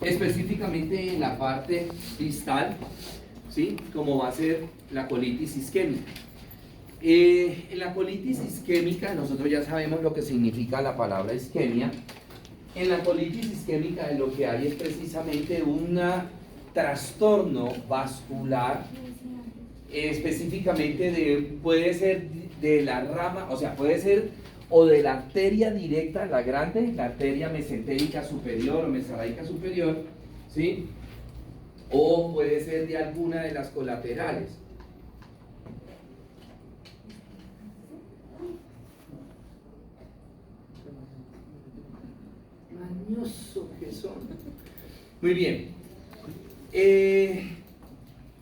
específicamente en la parte distal, ¿sí? Como va a ser la colitis isquémica. En la colitis isquémica, nosotros ya sabemos lo que significa la palabra isquemia. En la colitis isquémica lo que hay es precisamente un trastorno vascular, específicamente puede ser de la rama, o sea, puede ser o de la arteria directa, la grande, la arteria mesentérica superior o mesaraica superior, ¿sí? O puede ser de alguna de las colaterales. Mañoso que son. Muy bien. ¿Qué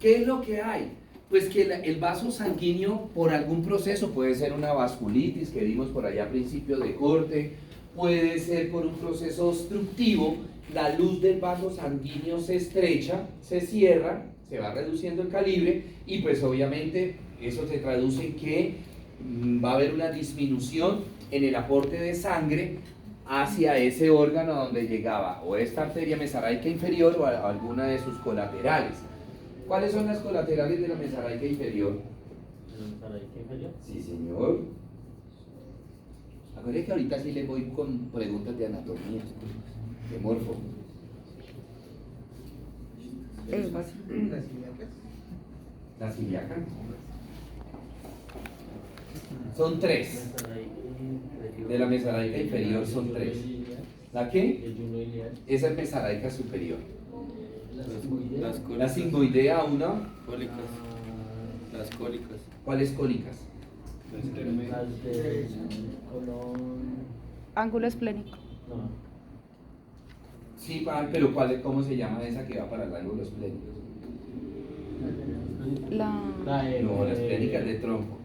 es lo que hay? Pues que el vaso sanguíneo, por algún proceso, puede ser una vasculitis que vimos por allá a principio de corte, puede ser por un proceso obstructivo, la luz del vaso sanguíneo se estrecha, se cierra, se va reduciendo el calibre y pues obviamente eso se traduce en que va a haber una disminución en el aporte de sangre hacia ese órgano donde llegaba o esta arteria mesaraica inferior o alguna de sus colaterales. ¿Cuáles son las colaterales de la mesaraica inferior? ¿De la mesaraica inferior? Sí, señor. Acuérdense que ahorita sí les voy con preguntas de anatomía, de morfo. ¿Es fácil? ¿Las ilíacas? ¿Las ilíacas? Son tres. De la mesaraica inferior son tres. ¿La qué? Esa es mesaraica superior. La sigmoidea, una. Cólicas. Las cólicas. ¿Cuáles cólicas? Las de colon. Ángulo esplénico. No. Sí, pero ¿cómo se llama esa que va para el ángulo esplénico? No, la esplénica es de tronco.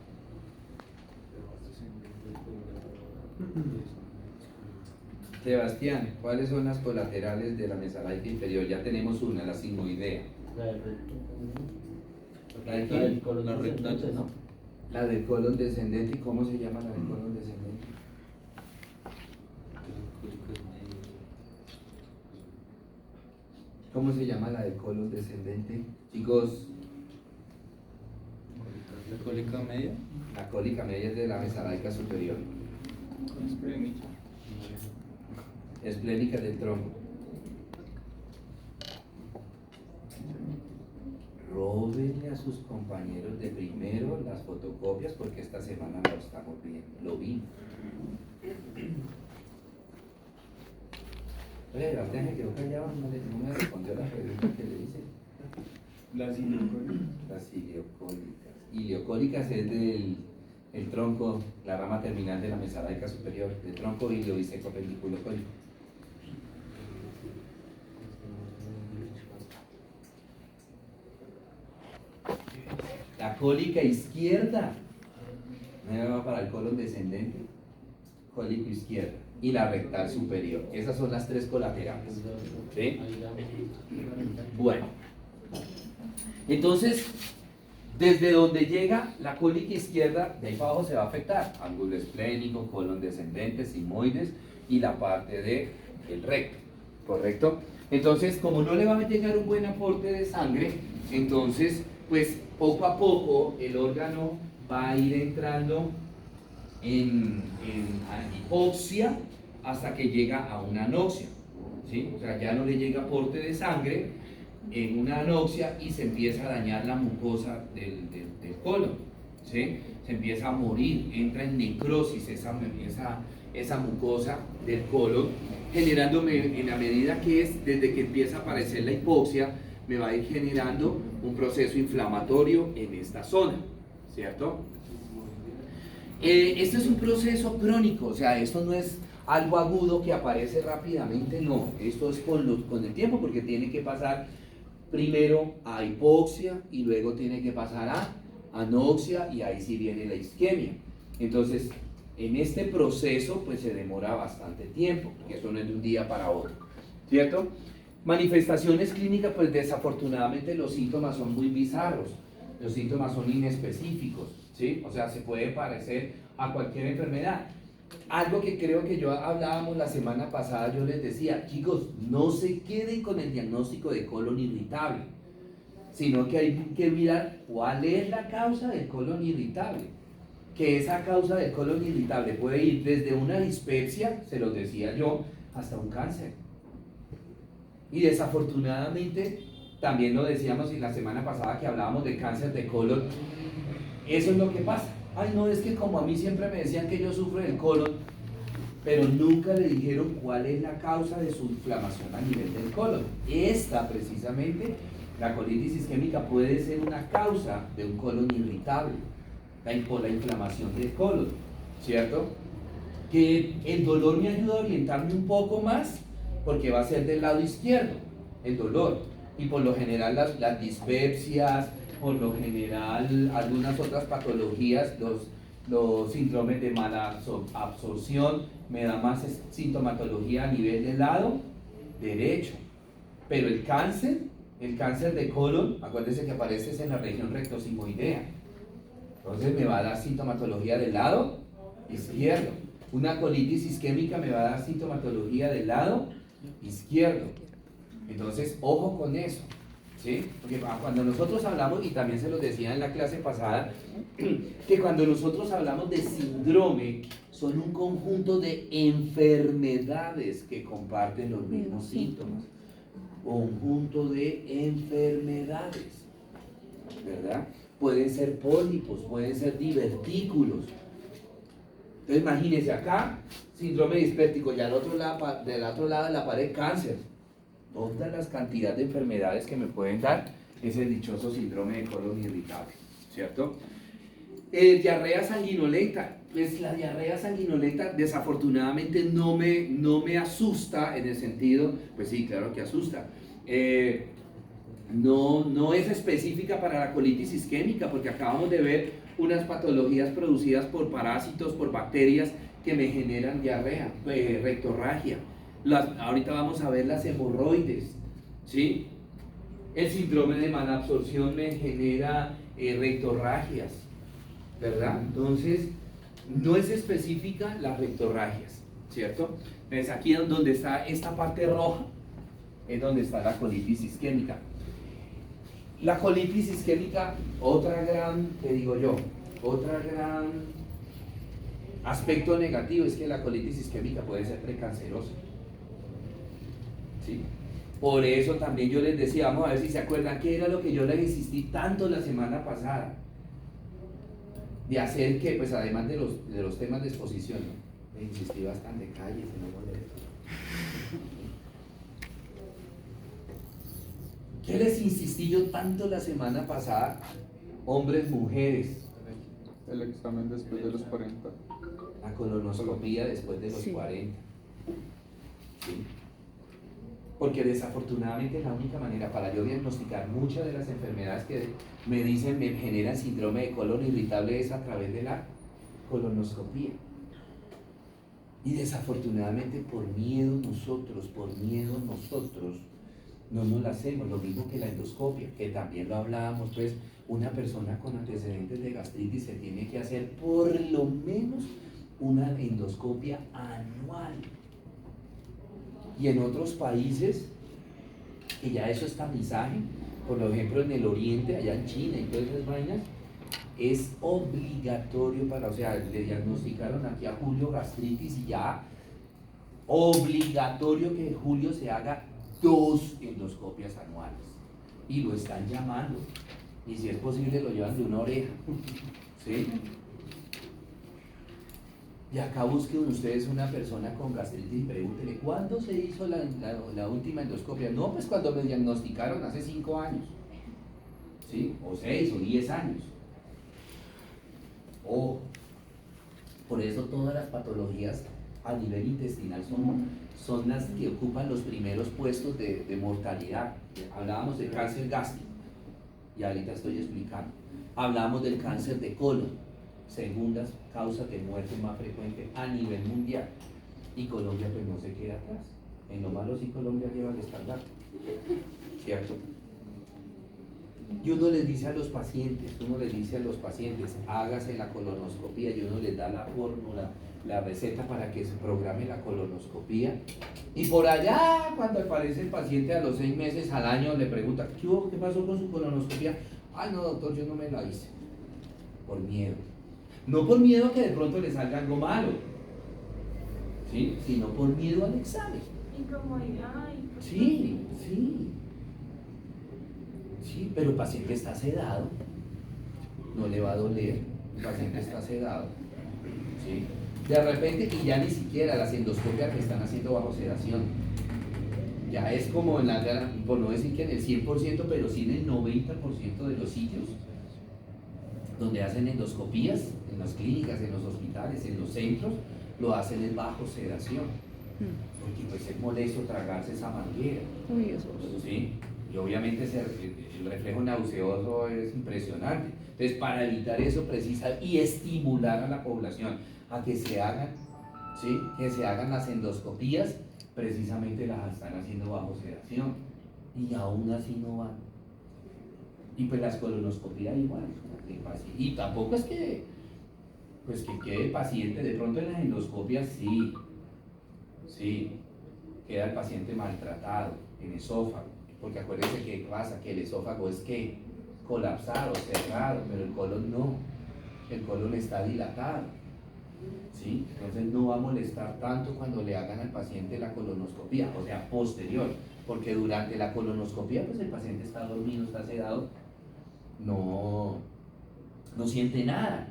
Sebastián, ¿cuáles son las colaterales de la mesaraica inferior? Ya tenemos una, la sigmoidea. La del colon La rectal, descendente, ¿no? La del colon descendente, ¿y cómo se llama la del colon descendente? ¿Cómo se llama la del colon descendente? Chicos, La cólica media. la cólica media es de la mesaraica superior. Esplénica del tronco. Róbenle a sus compañeros de primero las fotocopias porque esta semana lo estamos viendo, lo vi. Oye, Sebastián se quedó callado, no me respondió la pregunta que le hice. Las ileocólicas. Las ileocólicas. Ileocólicas es del el tronco, la rama terminal de la mesaraica superior, del tronco ilioiseco pendiculocólico. La cólica izquierda, me va para el colon descendente, cólico izquierda, y la rectal superior. Esas son las tres colaterales. ¿Sí? Bueno, entonces, desde donde llega la cólica izquierda, de ahí para abajo se va a afectar ángulo esplénico, colon descendente, sigmoides y la parte del recto, ¿correcto? Entonces, como no le va a llegar un buen aporte de sangre, entonces, pues poco a poco el órgano va a ir entrando en hipoxia hasta que llega a una anoxia, ¿sí? O sea, ya no le llega aporte de sangre en una anoxia y se empieza a dañar la mucosa del colon, ¿sí? Se empieza a morir, entra en necrosis esa mucosa del colon, generándome en la medida que es desde que empieza a aparecer la hipoxia, me va a ir generando un proceso inflamatorio en esta zona, ¿cierto? Este es un proceso crónico, o sea, esto no es algo agudo que aparece rápidamente, no, esto es con el tiempo porque tiene que pasar primero a hipoxia y luego tiene que pasar a anoxia y ahí sí viene la isquemia. Entonces, en este proceso pues se demora bastante tiempo, porque eso no es de un día para otro, ¿cierto? Manifestaciones clínicas, pues desafortunadamente los síntomas son muy bizarros, los síntomas son inespecíficos, ¿sí? O sea, se puede parecer a cualquier enfermedad. Algo que creo que yo hablábamos la semana pasada, yo les decía, chicos, no se queden con el diagnóstico de colon irritable, sino que hay que mirar cuál es la causa del colon irritable. Que esa causa del colon irritable puede ir desde una dispepsia, se los decía yo, hasta un cáncer. Y desafortunadamente, también lo decíamos en la semana pasada que hablábamos de cáncer de colon, eso es lo que pasa. Ay, no, es que como a mí siempre me decían que yo sufro del colon, pero nunca le dijeron cuál es la causa de su inflamación a nivel del colon. Esta, precisamente, la colitis isquémica puede ser una causa de un colon irritable, por la inflamación del colon, ¿cierto? Que el dolor me ayuda a orientarme un poco más, porque va a ser del lado izquierdo, el dolor. Y por lo general las dispepsias, por lo general algunas otras patologías, los síndromes de mala absorción, me da más sintomatología a nivel del lado derecho. Pero el cáncer de colon, acuérdense que aparece en la región rectosigmoidea. Entonces me va a dar sintomatología del lado izquierdo. Una colitis isquémica me va a dar sintomatología del lado izquierdo. Entonces, ojo con eso, ¿sí? Porque cuando nosotros hablamos, y también se los decía en la clase pasada, que cuando nosotros hablamos de síndrome, son un conjunto de enfermedades que comparten los mismos síntomas. Conjunto de enfermedades, ¿verdad? Pueden ser pólipos, pueden ser divertículos. Entonces imagínense acá, síndrome dispéptico, y del otro lado de la pared, cáncer. Todas las cantidades de enfermedades que me pueden dar ese dichoso síndrome de colon irritable, ¿cierto? Diarrea sanguinolenta. Pues la diarrea sanguinolenta desafortunadamente no me asusta en el sentido, pues sí, claro que asusta. No es específica para la colitis isquémica, porque acabamos de ver unas patologías producidas por parásitos, por bacterias que me generan diarrea, rectorragia. Ahorita vamos a ver las hemorroides, ¿sí? El síndrome de malabsorción me genera rectorragias, ¿verdad? Entonces, no es específica las rectorragias, ¿cierto? Entonces, aquí es donde está esta parte roja, es donde está la colitis isquémica. La colitis isquémica, otra gran aspecto negativo es que la colitis isquémica puede ser precancerosa. ¿Sí? Por eso también yo les decía, vamos a ver si se acuerdan, qué era lo que yo les insistí tanto la semana pasada, de hacer que, pues además de los temas de exposición, ¿no? Les insistí bastante, cállese, no moleste. ¿Qué les insistí yo tanto la semana pasada? Hombres, mujeres. El examen después de los 40. La colonoscopía después de los 40. ¿Sí? Porque desafortunadamente la única manera para yo diagnosticar muchas de las enfermedades que me dicen me generan síndrome de colon irritable es a través de la colonoscopía. Y desafortunadamente por miedo nosotros, no nos la hacemos, lo mismo que la endoscopia, que también lo hablábamos, pues una persona con antecedentes de gastritis se tiene que hacer por lo menos una endoscopia anual. Y en otros países, que ya eso es tamizaje, por ejemplo en el oriente, allá en China y todas esas vainas, es obligatorio o sea, le diagnosticaron aquí a Julio gastritis y ya obligatorio que Julio se haga 2 endoscopias anuales. Y lo están llamando. Y si es posible lo llevan de una oreja. ¿Sí? Y acá busquen ustedes una persona con gastritis y pregúntenle, ¿cuándo se hizo la última endoscopia? No, pues cuando me diagnosticaron hace 5 años, ¿sí? O 6 o 10 años. Por eso todas las patologías a nivel intestinal son las que ocupan los primeros puestos de mortalidad. Hablábamos del cáncer gástrico, y ahorita estoy explicando. Hablábamos del cáncer de colon, segundas causas de muerte más frecuentes a nivel mundial, y Colombia pues no se queda atrás. En lo malo sí Colombia lleva el estandarte, ¿cierto? Y uno les dice a los pacientes, hágase la colonoscopía, y uno les da la fórmula, la receta para que se programe la colonoscopía. Y por allá, cuando aparece el paciente a los 6 meses, al año, le pregunta, ¿qué hubo? ¿Qué pasó con su colonoscopía? Ay, no, doctor, yo no me la hice. Por miedo. No por miedo que de pronto le salga algo malo, ¿sí? Sino por miedo al examen. Incomodidad. Sí, sí. Sí, pero el paciente está sedado, no le va a doler, el paciente está sedado, ¿sí? De repente, y ya ni siquiera las endoscopias que están haciendo bajo sedación, ya es como en la, por no decir que en el 100%, pero sí en el 90% de los sitios donde hacen endoscopías, en las clínicas, en los hospitales, en los centros, lo hacen en bajo sedación, porque pues es molesto tragarse esa manguera, Uy, eso. ¿sí? Y obviamente el reflejo nauseoso es impresionante. Entonces, para evitar eso, precisa y estimular a la población a que se hagan, ¿sí? Que se hagan las endoscopías, precisamente las están haciendo bajo sedación. Y aún así no van. Y pues las colonoscopías igual. Y tampoco es que, pues que quede el paciente, de pronto en las endoscopias sí, queda el paciente maltratado, en esófago. Porque acuérdense que pasa, que el esófago es que colapsado, cerrado, pero el colon no, el colon está dilatado, ¿sí? Entonces no va a molestar tanto cuando le hagan al paciente la colonoscopía, o sea, posterior, porque durante la colonoscopía pues el paciente está dormido, está sedado, no siente nada,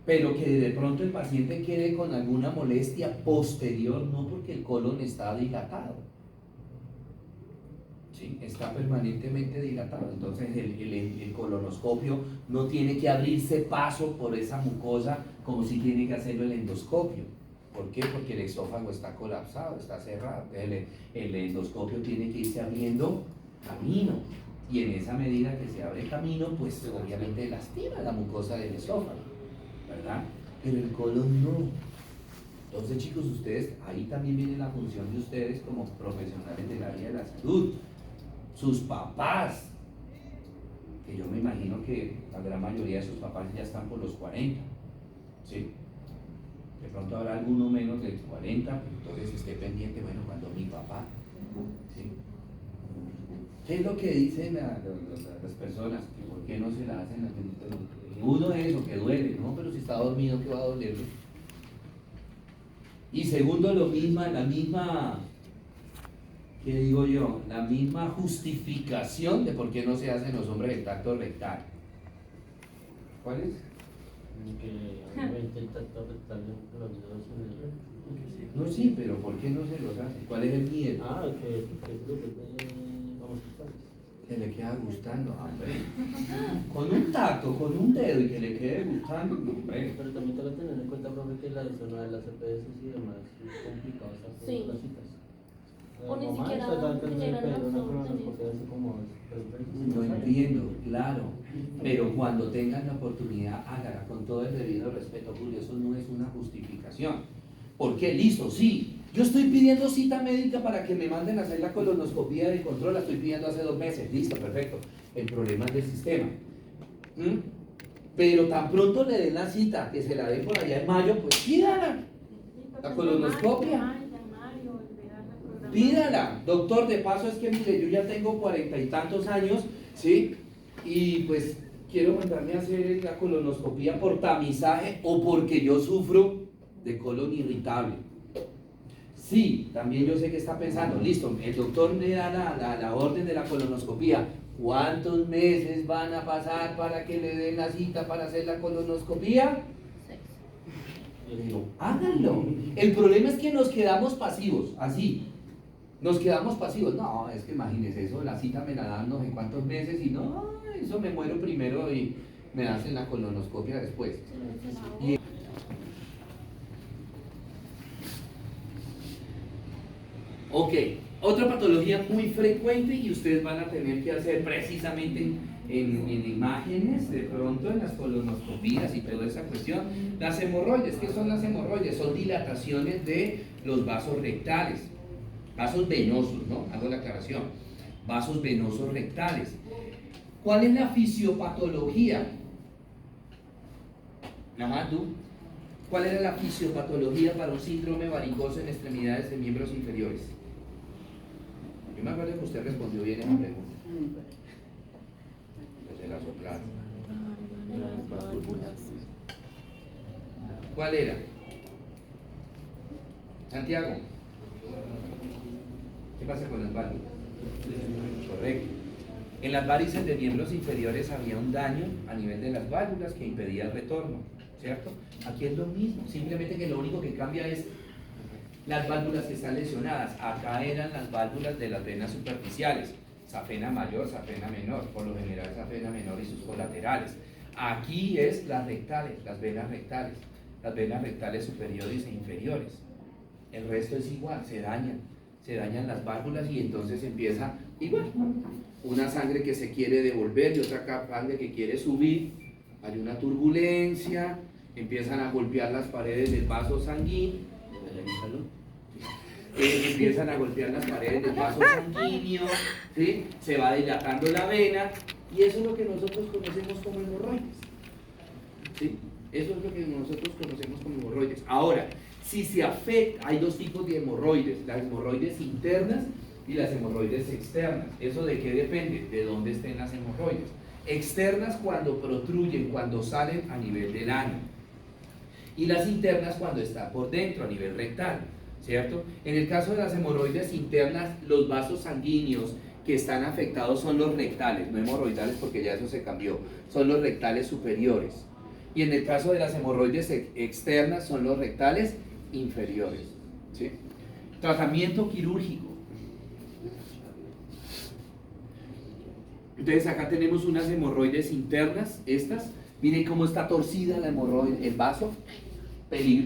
pero que de pronto el paciente quede con alguna molestia posterior, no porque el colon está dilatado. ¿Sí? Está permanentemente dilatado, entonces el colonoscopio no tiene que abrirse paso por esa mucosa como si tiene que hacerlo el endoscopio. ¿Por qué? Porque el esófago está colapsado, está cerrado. El endoscopio tiene que irse abriendo camino, y en esa medida que se abre camino, pues obviamente lastima la mucosa del esófago, ¿verdad? Pero el colon no. Entonces, chicos, ustedes, ahí también viene la función de ustedes como profesionales del área de la salud. Sus papás, que yo me imagino que la gran mayoría de sus papás ya están por los 40, ¿sí? De pronto habrá alguno menos de 40, entonces esté pendiente, bueno, cuando mi papá, ¿sí? ¿Qué es lo que dicen las personas? Que ¿por qué no se la hacen? Uno es eso, que duele, ¿no? Pero si está dormido, ¿qué va a dolerle? Y segundo, la misma, ¿qué digo yo? La misma justificación de por qué no se hacen los hombres el tacto rectal. ¿Cuál es? Que obviamente el tacto rectal de los dedos en el... No, sí, pero ¿por qué no se los hace? ¿Cuál es el miedo? Vamos a Que le queda gustando, hombre. Con un tacto, con un dedo y que le quede gustando, hombre. Pero también tengo que tener en cuenta, profe, que la zona de las EPS y demás es complicado estar con Sí. las citas. O ni Mamá siquiera está dando llegan a una los colonoscopia así como Lo entiendo, claro, pero cuando tengan la oportunidad, hágala con todo el debido respeto, Julio, eso no es una justificación. ¿Por qué? Listo, sí. Yo estoy pidiendo cita médica para que me manden a hacer la colonoscopía de control, la estoy pidiendo hace 2 meses, listo, perfecto. El problema es del sistema. Pero tan pronto le den la cita, que se la den por allá en mayo, pues pídala. La colonoscopia. Pídala, doctor, de paso es que mire, yo ya tengo 40 y tantos años, ¿sí? Y pues quiero mandarme a hacer la colonoscopía por tamizaje o porque yo sufro de colon irritable. Sí, también yo sé que está pensando, listo, el doctor le da la orden de la colonoscopía. ¿Cuántos meses van a pasar para que le den la cita para hacer la colonoscopía? Pero háganlo. El problema es que nos quedamos pasivos, así. Nos quedamos pasivos. No, es que imagínense eso, la cita me la dan no sé cuántos meses y no, eso me muero primero y me hacen la colonoscopia después. Y ok, otra patología muy frecuente y ustedes van a tener que hacer precisamente en imágenes, de pronto en las colonoscopías y toda esa cuestión, las hemorroides. ¿Qué son las hemorroides? Son dilataciones de los vasos rectales, vasos venosos, ¿no? Hago la aclaración, vasos venosos rectales. ¿Cuál es la fisiopatología? Ajá, tú. ¿Cuál era la fisiopatología para un síndrome varicoso en extremidades de miembros inferiores? Yo me acuerdo que usted respondió bien esa pregunta. Desde la soplada. ¿Cuál era? Santiago. ¿Qué pasa con las válvulas? Correcto. En las varices de miembros inferiores había un daño a nivel de las válvulas que impedía el retorno, ¿cierto? Aquí es lo mismo, simplemente que lo único que cambia es las válvulas que están lesionadas. Acá eran las válvulas de las venas superficiales, safena mayor, safena menor, por lo general safena menor y sus colaterales. Aquí es las rectales, las venas rectales superiores e inferiores. El resto es igual, se dañan las válvulas y entonces empieza igual, una sangre que se quiere devolver y otra sangre que quiere subir, hay una turbulencia, empiezan a golpear las paredes del vaso sanguíneo, empiezan a golpear las paredes del vaso sanguíneo, ¿sí? Se va dilatando la vena y eso es lo que nosotros conocemos como hemorroides, ¿sí? Eso es lo que nosotros conocemos como hemorroides. Ahora, si se afecta, hay dos tipos de hemorroides, las hemorroides internas y las hemorroides externas. ¿Eso de qué depende? De dónde estén las hemorroides. Externas cuando protruyen, cuando salen a nivel del ano. Y las internas cuando están por dentro, a nivel rectal, ¿cierto? En el caso de las hemorroides internas, los vasos sanguíneos que están afectados son los rectales, no hemorroidales porque ya eso se cambió, son los rectales superiores. Y en el caso de las hemorroides externas son los rectales inferiores, ¿sí? Tratamiento quirúrgico. Entonces acá tenemos unas hemorroides internas, estas, miren cómo está torcida la hemorroide, el vaso,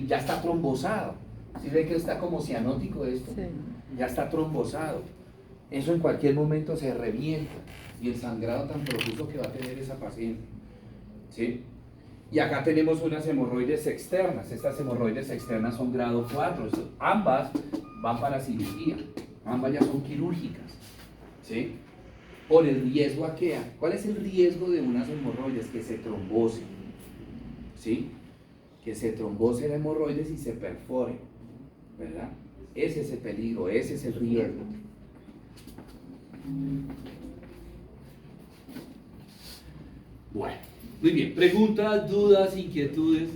ya está trombosado. ¿Sí ven que está como cianótico esto? Sí. Ya está trombosado. Eso en cualquier momento se revienta y el sangrado tan profuso que va a tener esa paciente, ¿sí? Y acá tenemos unas hemorroides externas. Estas hemorroides externas son grado 4. Ambas van para cirugía. Ambas ya son quirúrgicas, ¿sí? Por el riesgo a que, ¿cuál es el riesgo de unas hemorroides? Que se trombose, ¿sí? Que se trombose la hemorroides y se perfore, ¿verdad? Ese es el peligro, ese es el riesgo. Bueno, muy bien. Preguntas, dudas, inquietudes.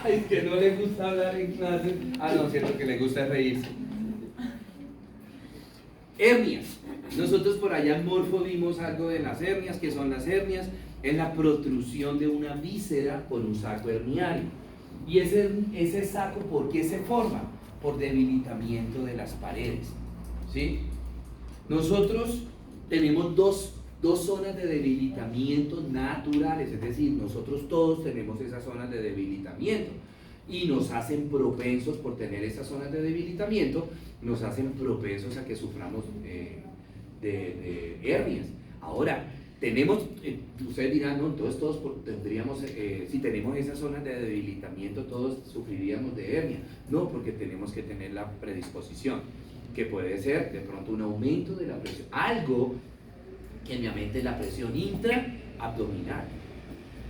Es que no le gusta hablar en clase. Ah, no, cierto que le gusta reírse. Hernias. Nosotros por allá en Morfo vimos algo de las hernias. ¿Qué son las hernias? Es la protrusión de una víscera por un saco herniario. Y ese saco, ¿por qué se forma? Por debilitamiento de las paredes, ¿sí? Nosotros tenemos dos zonas de debilitamiento naturales, es decir, nosotros todos tenemos esas zonas de debilitamiento y nos hacen propensos, por tener esas zonas de debilitamiento, nos hacen propensos a que suframos de hernias. Ahora, ustedes dirán, no, entonces todos tendríamos, si tenemos esas zonas de debilitamiento, todos sufriríamos de hernia. No, porque tenemos que tener la predisposición, que puede ser de pronto un aumento de la presión, algo que me aumente la presión intraabdominal,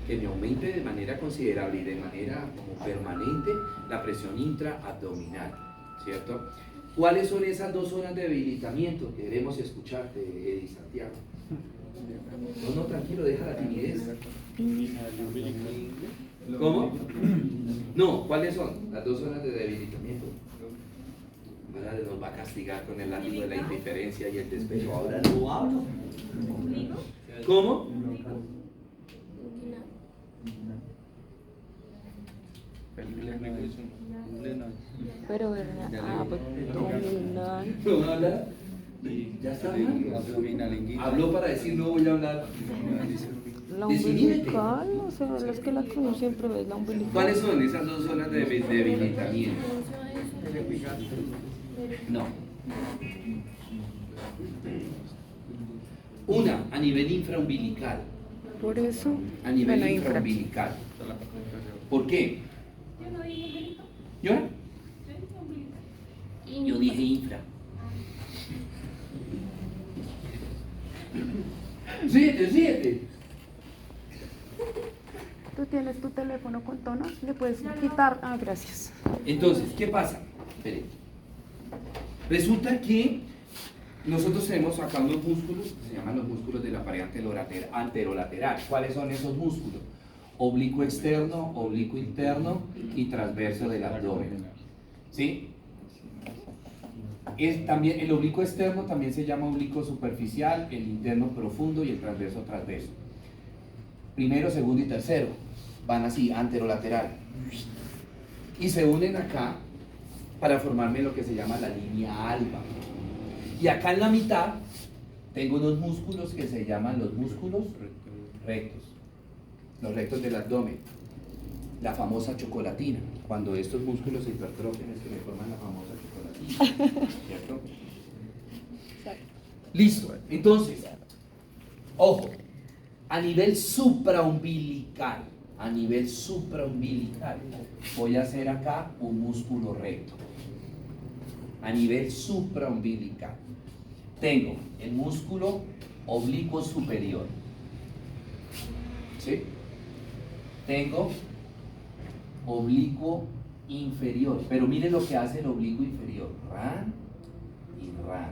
que me aumente de manera considerable y de manera como permanente la presión intraabdominal, ¿cierto? ¿Cuáles son esas dos zonas de debilitamiento? Queremos escucharte, Eddie Santiago. No, tranquilo, deja la timidez. ¿Cómo? No, ¿cuáles son las dos zonas de debilitamiento? Ahora nos va a castigar con el látigo de la indiferencia y el despecho. Ahora no hablo. ¿Cómo? Pero hernia abdominal. ¿No habla? Ya está hablando. Habló para decir no voy a hablar. La umbilical, o sea, es que la que uno siempre ve es la umbilical. ¿Cuáles son esas dos zonas de debilitamiento? No. Una, a nivel infraumbilical. Por eso. A nivel bueno, infraumbilical. ¿Por qué? Yo no dije umbilical. ¿Yo? Yo dije umbilical. Yo dije infra. Ríete. ¿Tú tienes tu teléfono con tonos? ¿Le puedes quitar? Ah, gracias. Entonces, ¿qué pasa? Espere. Resulta que nosotros tenemos acá unos músculos que se llaman los músculos de la pared anterolateral. ¿Cuáles son esos músculos? Oblicuo externo, oblicuo interno y transverso del abdomen. ¿Sí? También, el oblicuo externo también se llama oblicuo superficial, el interno profundo y el transverso transverso. Primero, segundo y tercero van así, anterolateral. Y se unen acá para formarme lo que se llama la línea alba. Y acá en la mitad tengo unos músculos que se llaman los músculos rectos. Los rectos del abdomen. La famosa chocolatina. Cuando estos músculos se hipertrofian es que me forman la famosa chocolatina. ¿Cierto? Listo. Entonces, ojo, a nivel supraumbilical, voy a hacer acá un músculo recto. A nivel supraumbilical. Tengo el músculo oblicuo superior. ¿Sí? Tengo oblicuo inferior. Pero mire lo que hace el oblicuo inferior. Ran y ran.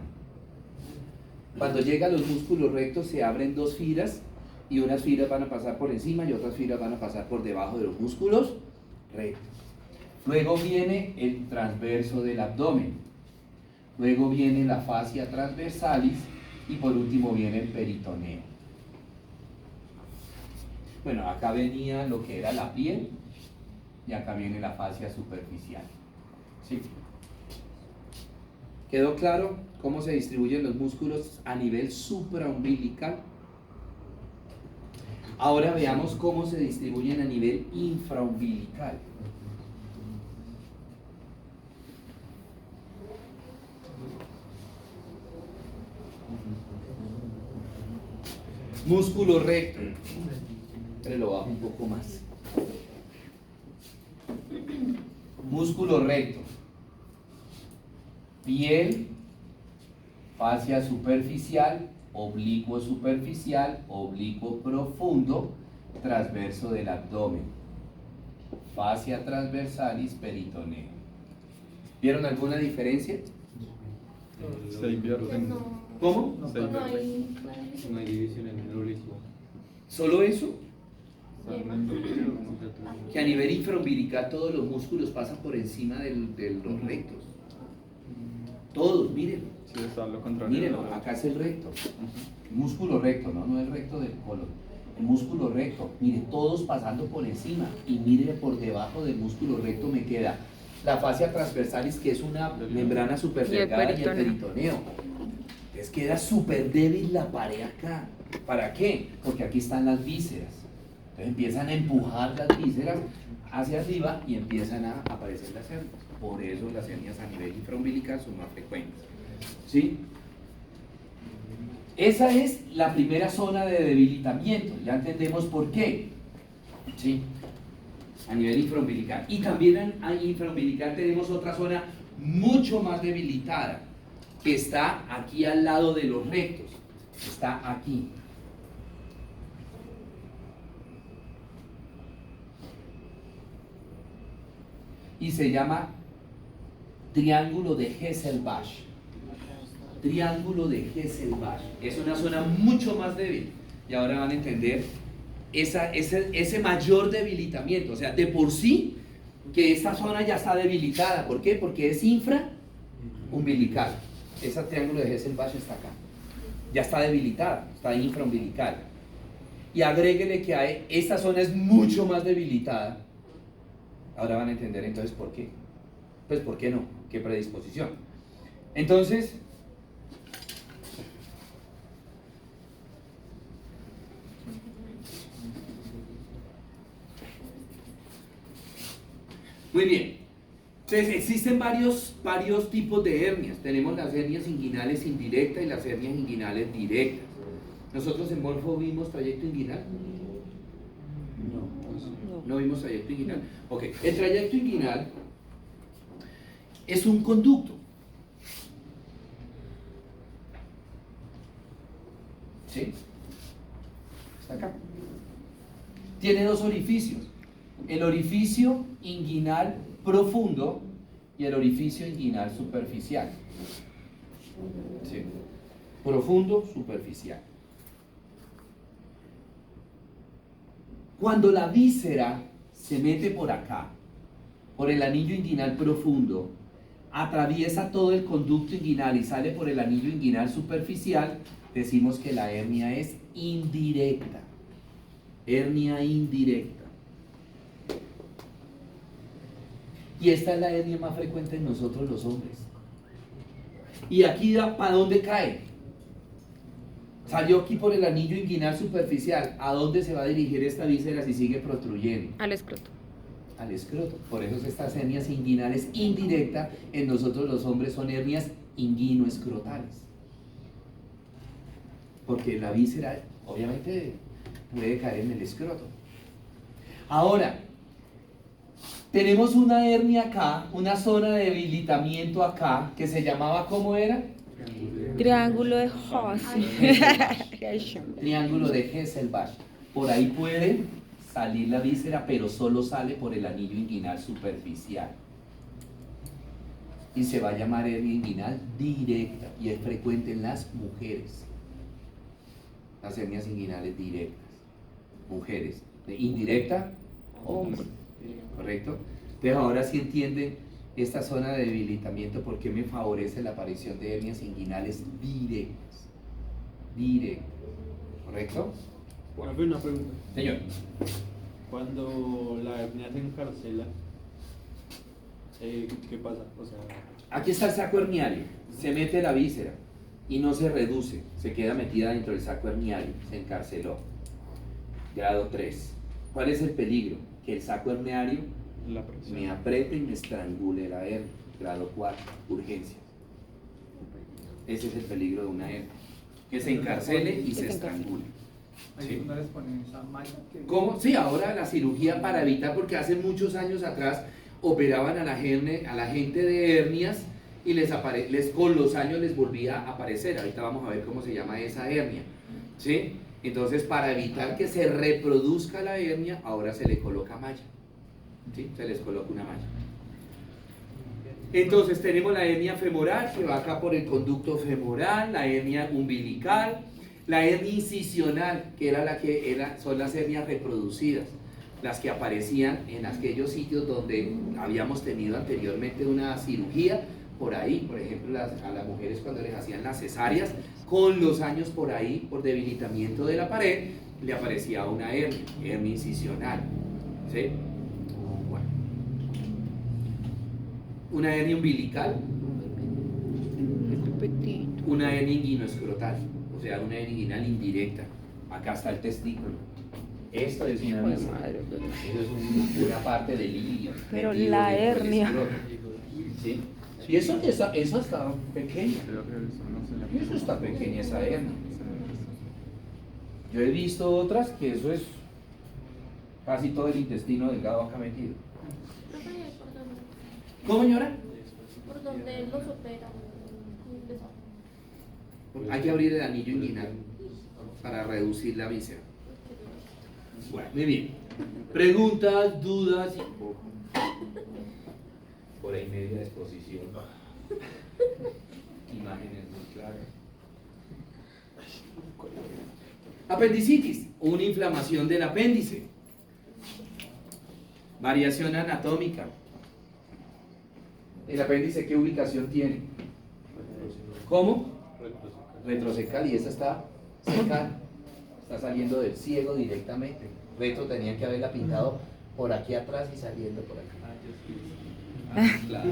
Cuando llega a los músculos rectos se abren dos filas y unas filas van a pasar por encima y otras filas van a pasar por debajo de los músculos rectos. Luego viene el transverso del abdomen. Luego viene la fascia transversalis y por último viene el peritoneo. Bueno, acá venía lo que era la piel y acá viene la fascia superficial. ¿Sí? ¿Quedó claro cómo se distribuyen los músculos a nivel supraumbilical? Ahora veamos cómo se distribuyen a nivel infraumbilical. Músculo recto. Pero lo bajo un poco más. Músculo recto. Piel, fascia superficial, oblicuo superficial, oblicuo profundo, transverso del abdomen. Fascia transversalis, peritoneo. ¿Vieron alguna diferencia? Se invierten. ¿Cómo? Se invierten. No hay división en el oblicuo. ¿Solo eso? Están invertidos. Que a nivel infraumbilical todos los músculos pasan por encima de los rectos. Todos, mírenlo. Sí, está lo contrario. Mírenlo, acá es el recto. El músculo recto, no el recto del colon. El músculo recto, mire, todos pasando por encima. Y mire, por debajo del músculo recto me queda la fascia transversalis, que es una membrana súper delgada, y el peritoneo. Les queda súper débil la pared acá. ¿Para qué? Porque aquí están las vísceras. Entonces empiezan a empujar las vísceras hacia arriba y empiezan a aparecer las hernias. Por eso las hernias a nivel infraumbilical son más frecuentes. ¿Sí? Esa es la primera zona de debilitamiento. Ya entendemos por qué. ¿Sí? A nivel infraumbilical. Y también en infraumbilical tenemos otra zona mucho más debilitada, que está aquí al lado de los rectos. Está aquí. Y se llama triángulo de Hesselbach. Triángulo de Hesselbach. Es una zona mucho más débil. Y ahora van a entender ese mayor debilitamiento. O sea, de por sí que esta zona ya está debilitada. ¿Por qué? Porque es infraumbilical. Ese triángulo de Hesselbach está acá. Ya está debilitada, está infraumbilical. Y agréguele que esta zona es mucho más debilitada. Ahora van a entender entonces por qué. Pues por qué no, qué predisposición. Entonces, muy bien. Entonces existen varios tipos de hernias. Tenemos las hernias inguinales indirectas y las hernias inguinales directas. Nosotros en Morfo vimos trayecto inguinal. No vimos trayecto inguinal. Ok, el trayecto inguinal es un conducto. ¿Sí? acá. Tiene dos orificios, el orificio inguinal profundo y el orificio inguinal superficial. Sí. Profundo, superficial. Cuando la víscera se mete por acá, por el anillo inguinal profundo, atraviesa todo el conducto inguinal y sale por el anillo inguinal superficial, decimos que la hernia es indirecta. Hernia indirecta. Y esta es la hernia más frecuente en nosotros los hombres. ¿Y aquí para dónde cae? Salió aquí por el anillo inguinal superficial. ¿A dónde se va a dirigir esta víscera si sigue protruyendo? Al escroto. Al escroto. Por eso estas hernias inguinales indirectas en nosotros los hombres son hernias inguinoescrotales. Porque la víscera obviamente puede caer en el escroto. Ahora, tenemos una hernia acá, una zona de debilitamiento acá, que se llamaba, ¿cómo era? Triángulo de Hossi. Triángulo de Hesselbach. Por ahí puede salir la víscera, pero solo sale por el anillo inguinal superficial. Y se va a llamar hernia inguinal directa, y es frecuente en las mujeres. Las hernias inguinales directas. Mujeres. De indirecta, hombres. ¿Correcto? Entonces ahora sí entienden esta zona de debilitamiento, ¿por qué me favorece la aparición de hernias inguinales directas? Directas. ¿Correcto? Profe, una pregunta. Señor. Cuando la hernia se encarcela, ¿qué pasa? O sea, Aquí está el saco herniario, se mete la víscera y no se reduce, se queda metida dentro del saco herniario, se encarceló. Grado 3. ¿Cuál es el peligro? Que el saco herniario la presión. me apriete y me estrangule la hernia. Grado 4, urgencia. Ese es el peligro de una hernia, que se encarcele y se estrangule. Ahí no les ponen esa malla que... ¿Cómo? Sí, ahora la cirugía para evitar, porque hace muchos años atrás operaban a la gente de hernias y con los años les volvía a aparecer. Ahorita vamos a ver cómo se llama esa hernia, ¿sí? Entonces, para evitar que se reproduzca la hernia, ahora se le coloca malla, ¿sí? Se les coloca una malla. Entonces tenemos la hernia femoral que va acá por el conducto femoral, la hernia umbilical, la hernia incisional, que son las hernias reproducidas, las que aparecían en aquellos sitios donde habíamos tenido anteriormente una cirugía, por ahí, por ejemplo, a las mujeres cuando les hacían las cesáreas, con los años por ahí, por debilitamiento de la pared, le aparecía una hernia incisional, ¿sí? Bueno. Una hernia umbilical, una hernia inguinoescrotal, o sea, una hernia inguinal indirecta. Acá está el testículo. Esto es una víscera. Eso es una parte del ilio. Pero metido la dentro del hernia. escroto. ¿Sí? Y eso está pequeña. Creo que eso no se llama. Eso está pequeña, esa hernia. Yo he visto otras que eso es casi todo el intestino delgado acá metido. Profe, ¿por dónde? ¿Cómo, señora? ¿Por dónde los opera? Hay que abrir el anillo inguinal para reducir la víscera. Bueno, muy bien. Preguntas, dudas y por ahí media exposición. Imágenes muy claras. Apendicitis, una inflamación del apéndice. Variación anatómica. ¿El apéndice qué ubicación tiene? ¿Cómo? Retrocecal, y esa está seca, está saliendo del ciego directamente. Retro tenía que haberla pintado por aquí atrás y saliendo por aquí. Claro.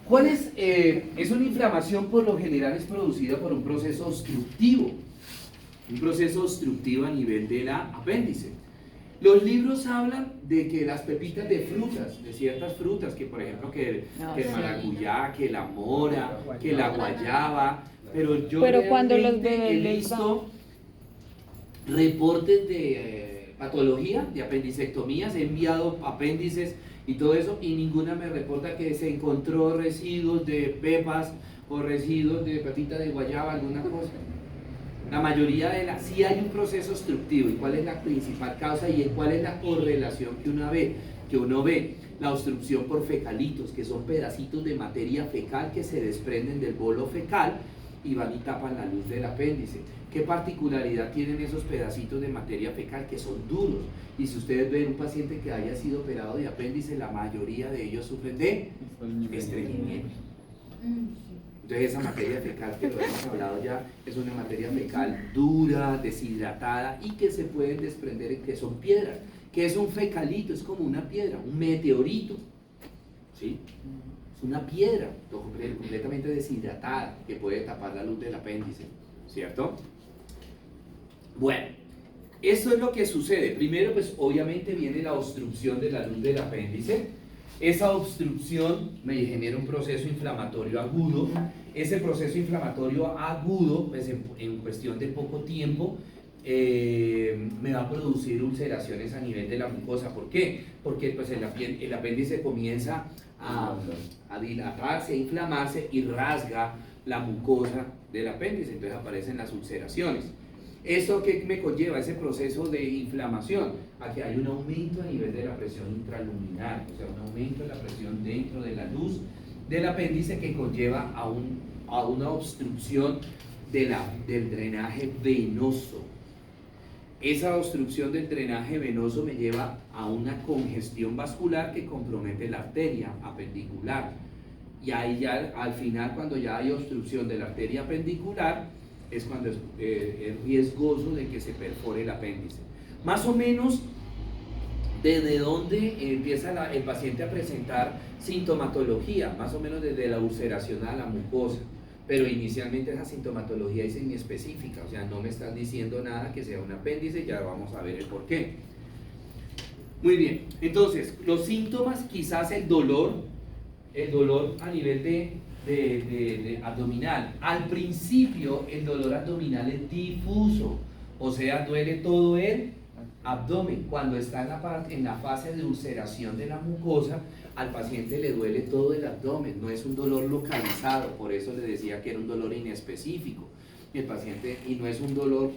¿Cuál es? Es una inflamación, por lo general es producida por un proceso obstructivo a nivel de la apéndice. Los libros hablan de que las pepitas de frutas, de ciertas frutas, que por ejemplo que el maracuyá, que la mora, que la guayaba, pero yo cuando los realmente bebés he les visto reportes de patología, de apendicectomías, he enviado apéndices y todo eso, y ninguna me reporta que se encontró residuos de pepas o residuos de pepita de guayaba, alguna cosa. La mayoría de las, sí hay un proceso obstructivo. ¿Y cuál es la principal causa y cuál es la correlación que uno ve? La obstrucción por fecalitos, que son pedacitos de materia fecal que se desprenden del bolo fecal y van y tapan la luz del apéndice. ¿Qué particularidad tienen esos pedacitos de materia fecal? Que son duros. Y si ustedes ven un paciente que haya sido operado de apéndice, la mayoría de ellos sufren de estreñimiento. Entonces esa materia fecal que lo hemos hablado ya es una materia fecal dura, deshidratada y que se pueden desprender, que son piedras. ¿Qué es un fecalito? Es como una piedra, un meteorito, ¿sí? Es una piedra completamente deshidratada que puede tapar la luz del apéndice, ¿cierto? Bueno, eso es lo que sucede. Primero, pues obviamente viene la obstrucción de la luz del apéndice. Esa obstrucción me genera un proceso inflamatorio agudo. Ese proceso inflamatorio agudo, pues en cuestión de poco tiempo, me va a producir ulceraciones a nivel de la mucosa. ¿Por qué? Porque pues el apéndice comienza a dilatarse, a inflamarse y rasga la mucosa del apéndice. Entonces aparecen las ulceraciones. ¿Eso qué me conlleva? Ese proceso de inflamación, a que hay un aumento a nivel de la presión intraluminar, o sea, un aumento de la presión dentro de la luz del apéndice que conlleva a una obstrucción del drenaje venoso. Esa obstrucción del drenaje venoso me lleva a una congestión vascular que compromete la arteria apendicular. Y ahí ya al final, cuando ya hay obstrucción de la arteria apendicular, es cuando es riesgoso de que se perfore el apéndice. Más o menos, ¿desde dónde empieza el paciente a presentar sintomatología? Más o menos desde la ulceración a la mucosa. Pero inicialmente esa sintomatología es inespecífica, o sea, no me están diciendo nada que sea un apéndice, ya vamos a ver el por qué. Muy bien, entonces, los síntomas, quizás el dolor a nivel de abdominal. Al principio el dolor abdominal es difuso, o sea, duele todo el abdomen. Cuando está en la fase de ulceración de la mucosa, al paciente le duele todo el abdomen, no es un dolor localizado, por eso le decía que era un dolor inespecífico. Y el paciente, y no es un dolor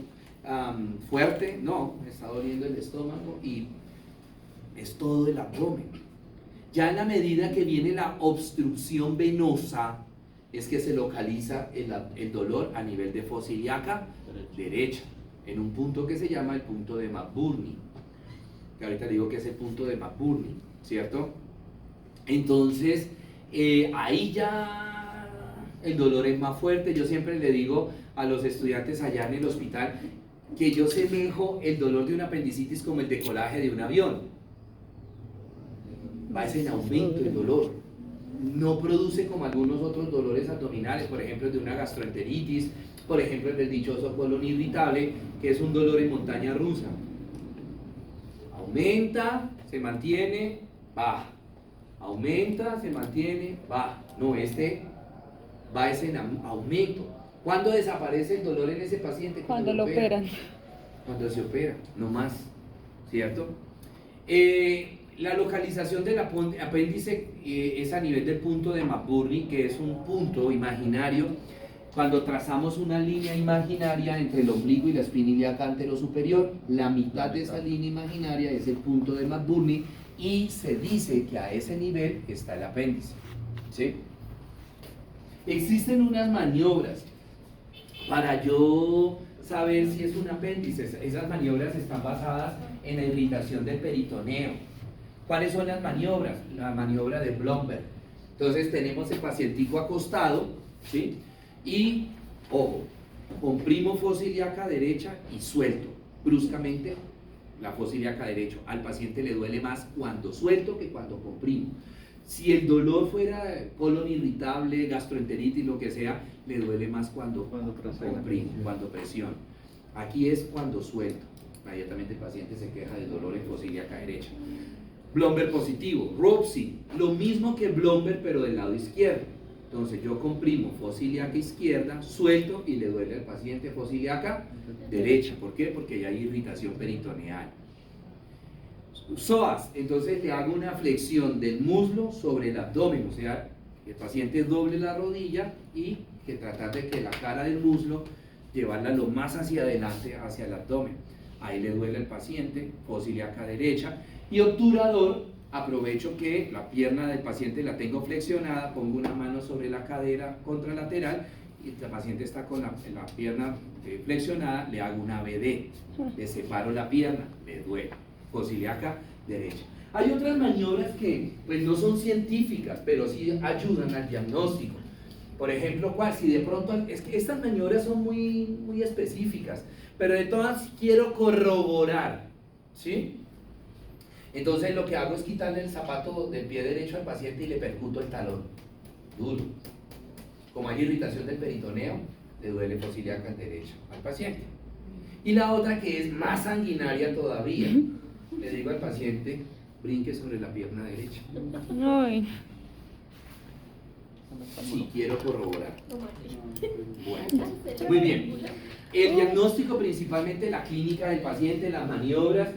fuerte, no, está doliendo el estómago y es todo el abdomen. Ya en la medida que viene la obstrucción venosa, es que se localiza el dolor a nivel de fosa ilíaca derecha, en un punto que se llama el punto de McBurney, que ahorita digo que es el punto de McBurney, ¿cierto? Entonces, ahí ya el dolor es más fuerte. Yo siempre le digo a los estudiantes allá en el hospital que yo semejo el dolor de una apendicitis como el decolaje de un avión. Va en aumento el dolor. No produce como algunos otros dolores abdominales, por ejemplo, de una gastroenteritis, por ejemplo, el del dichoso colon irritable, que es un dolor en montaña rusa. Aumenta, se mantiene, baja. Aumenta, se mantiene, baja. No, este va en aumento. ¿Cuándo desaparece el dolor en ese paciente? Cuando lo operan. Cuando se opera, no más, ¿cierto? La localización del apéndice es a nivel del punto de McBurney, que es un punto imaginario. Cuando trazamos una línea imaginaria entre el ombligo y la espina ilíaca anterosuperior, la mitad de esa línea imaginaria es el punto de McBurney y se dice que a ese nivel está el apéndice, ¿sí? Existen unas maniobras para yo saber si es un apéndice. Esas maniobras están basadas en la irritación del peritoneo. ¿Cuáles son las maniobras? La maniobra de Blomberg. Entonces tenemos el pacientico acostado, ¿sí? Y, ojo, comprimo fosa ilíaca derecha y suelto bruscamente la fosa ilíaca derecha. Al paciente le duele más cuando suelto que cuando comprimo. Si el dolor fuera colon irritable, gastroenteritis, lo que sea, le duele más cuando comprimo, cuando presiono. Aquí es cuando suelto. Inmediatamente el paciente se queja del dolor en fosa ilíaca derecha. Blomberg positivo, ROPSI, lo mismo que Blomberg pero del lado izquierdo. Entonces yo comprimo fosa ilíaca izquierda, suelto y le duele al paciente fosa ilíaca derecha. ¿Por qué? Porque ya hay irritación peritoneal. Psoas, entonces le hago una flexión del muslo sobre el abdomen, o sea, que el paciente doble la rodilla y que tratar de que la cara del muslo llevarla lo más hacia adelante, hacia el abdomen. Ahí le duele al paciente, fosa ilíaca derecha. Y obturador, aprovecho que la pierna del paciente la tengo flexionada, pongo una mano sobre la cadera contralateral y el paciente está con la pierna flexionada, le hago una BD, le separo la pierna, le duele, fosa ilíaca derecha. Hay otras maniobras que pues no son científicas, pero sí ayudan al diagnóstico. Por ejemplo, si de pronto, es que estas maniobras son muy específicas, pero de todas quiero corroborar, ¿sí? Entonces lo que hago es quitarle el zapato del pie derecho al paciente y le percuto el talón, duro. Como hay irritación del peritoneo, le duele fosa ilíaca derecha al paciente. Y la otra, que es más sanguinaria todavía, le digo al paciente, brinque sobre la pierna derecha. Ay. Si quiero corroborar. Bueno, muy bien. El diagnóstico, principalmente la clínica del paciente, las maniobras.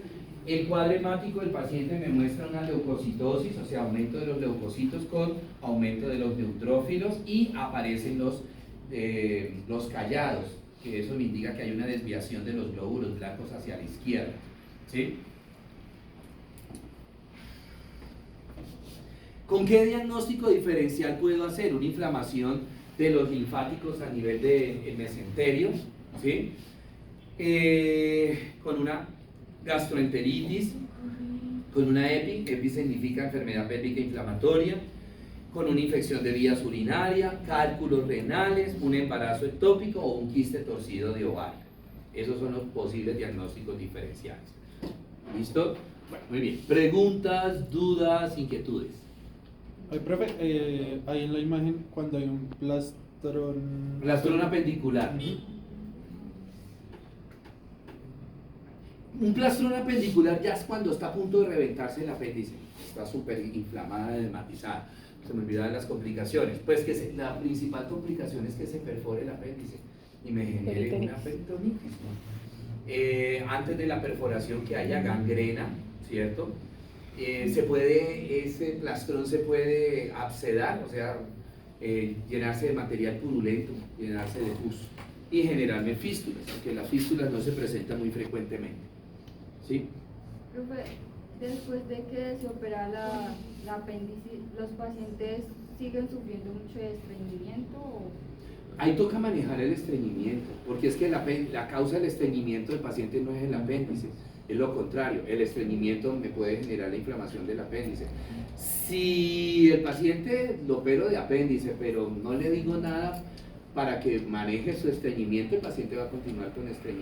El cuadro hemático del paciente me muestra una leucocitosis, o sea, aumento de los leucocitos con aumento de los neutrófilos, y aparecen los callados, que eso me indica que hay una desviación de los glóbulos blancos hacia la izquierda, ¿sí? ¿Con qué diagnóstico diferencial puedo hacer? Una inflamación de los linfáticos a nivel del mesenterio, ¿sí? Con una gastroenteritis, con una EPI significa enfermedad pélvica inflamatoria, con una infección de vías urinarias, cálculos renales, un embarazo ectópico o un quiste torcido de ovario. Esos son los posibles diagnósticos diferenciales. ¿Listo? Bueno, muy bien. Preguntas, dudas, inquietudes. Ay, profe, ahí en la imagen, cuando hay un plastrón... Plastrón apendicular. Un plastrón apendicular ya es cuando está a punto de reventarse el apéndice, está súper inflamada, edmatizada. Se me olvidaban las complicaciones. Pues que la principal complicación es que se perfore el apéndice y me genere una peritonitis, ¿no? Antes de la perforación, que haya gangrena, ¿cierto? Ese plastrón se puede abscedar, o sea, llenarse de material purulento, llenarse de pus y generarme fístulas, aunque las fístulas no se presentan muy frecuentemente. ¿Sí? Profe, después de que se opera la apéndice, ¿los pacientes siguen sufriendo mucho de estreñimiento? Ahí toca manejar el estreñimiento, porque es que la causa del estreñimiento del paciente no es el apéndice, es lo contrario, el estreñimiento me puede generar la inflamación del apéndice. Si el paciente lo opero de apéndice, pero no le digo nada para que maneje su estreñimiento, el paciente va a continuar con estreñimiento.